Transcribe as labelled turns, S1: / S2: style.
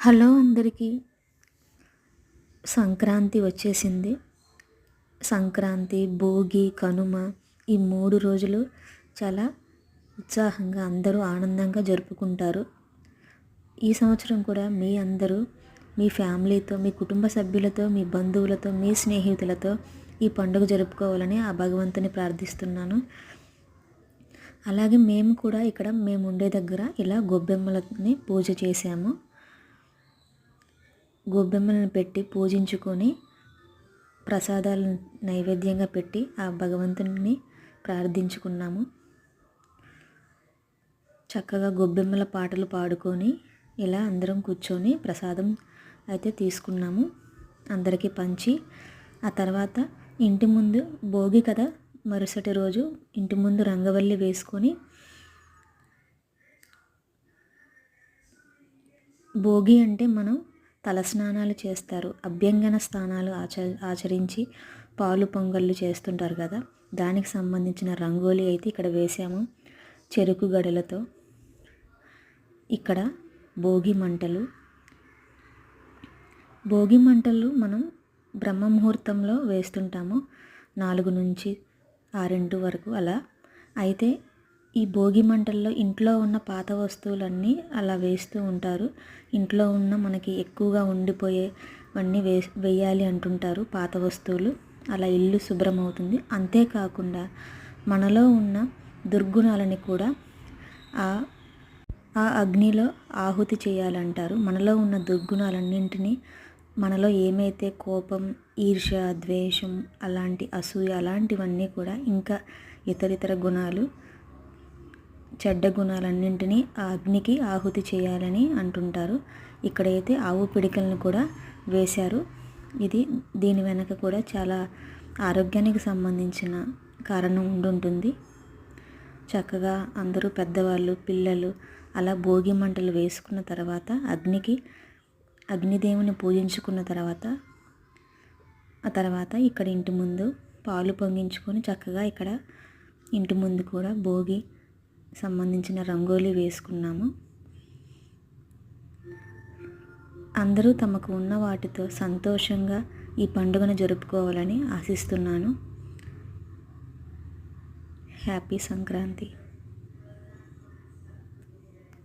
S1: Hello అందరికీ. సంక్రాంతి వచ్చేసింది. సంక్రాంతి, భోగి, కనుమ ఈ 3 రోజులు చాలా ఉత్సాహంగా అందరూ ఆనందంగా జరుపుకుంటారు. ఈ సంవత్సరం కూడా మీ అందరూ మీ ఫ్యామిలీతో, మీ కుటుంబ సభ్యులతో, మీ బంధువులతో, మీ స్నేహితులతో ఈ పండుగ జరుపుకోవాలని ఆ భగవంతుని ప్రార్థిస్తున్నాను. అలాగే మేము కూడా ఇక్కడ మేము ఉండే దగ్గర ఇలా గొబ్బెమ్మలని పూజ చేశాము. గొబ్బెమ్మలను పెట్టి పూజించుకొని ప్రసాదాలను నైవేద్యంగా పెట్టి ఆ భగవంతుని ప్రార్థించుకున్నాము. చక్కగా గొబ్బెమ్మల పాటలు పాడుకొని ఇలా అందరం కూర్చొని ప్రసాదం అయితే తీసుకున్నాము. అందరికీ పంచి ఆ తర్వాత ఇంటి ముందు భోగి కదా, మరుసటి రోజు ఇంటి ముందు రంగవల్లి వేసుకొని భోగి అంటే మనం తలస్నానాలు చేస్తారు, అభ్యంగన స్నానాలు ఆచరించి పాలు పొంగళ్ళు చేస్తుంటారు కదా, దానికి సంబంధించిన రంగోలీ అయితే ఇక్కడ వేసాము. చెరుకు గడలతో ఇక్కడ భోగి మంటలు మనం బ్రహ్మ ముహూర్తంలో వేస్తుంటాము, 4 నుంచి 6 వరకు అలా. అయితే ఈ భోగి మంటల్లో ఇంట్లో ఉన్న పాత వస్తువులన్నీ అలా వేస్తూ ఉంటారు. ఇంట్లో ఉన్న మనకి ఎక్కువగా ఉండిపోయేవన్నీ వేయాలి అంటుంటారు పాత వస్తువులు, అలా ఇల్లు శుభ్రం అవుతుంది. అంతేకాకుండా మనలో ఉన్న దుర్గుణాలని కూడా ఆ అగ్నిలో ఆహుతి చేయాలంటారు. మనలో ఉన్న దుర్గుణాలన్నింటినీ, మనలో ఏమైతే కోపం, ఈర్ష్య, ద్వేషం, అలాంటి అసూయ అలాంటివన్నీ కూడా, ఇంకా ఇతరితర గుణాలు, చెడ్డ గుణాలన్నింటినీ ఆ అగ్నికి ఆహుతి చేయాలని అంటుంటారు. ఇక్కడైతే ఆవు పిడికలను కూడా వేశారు. దీని వెనక కూడా చాలా ఆరోగ్యానికి సంబంధించిన కారణం ఉండుంటుంది. చక్కగా అందరూ పెద్దవాళ్ళు, పిల్లలు అలా భోగి మంటలు వేసుకున్న తర్వాత అగ్నిదేవుని పూజించుకున్న తర్వాత ఆ తర్వాత ఇక్కడ ఇంటి ముందు పాలు పొంగించుకొని చక్కగా ఇక్కడ ఇంటి ముందు కూడా భోగి సంబంధించిన రంగోలీ వేసుకున్నాము. అందరూ తమకు ఉన్న వాటితో సంతోషంగా ఈ పండుగను జరుపుకోవాలని ఆశిస్తున్నాను. హ్యాపీ సంక్రాంతి.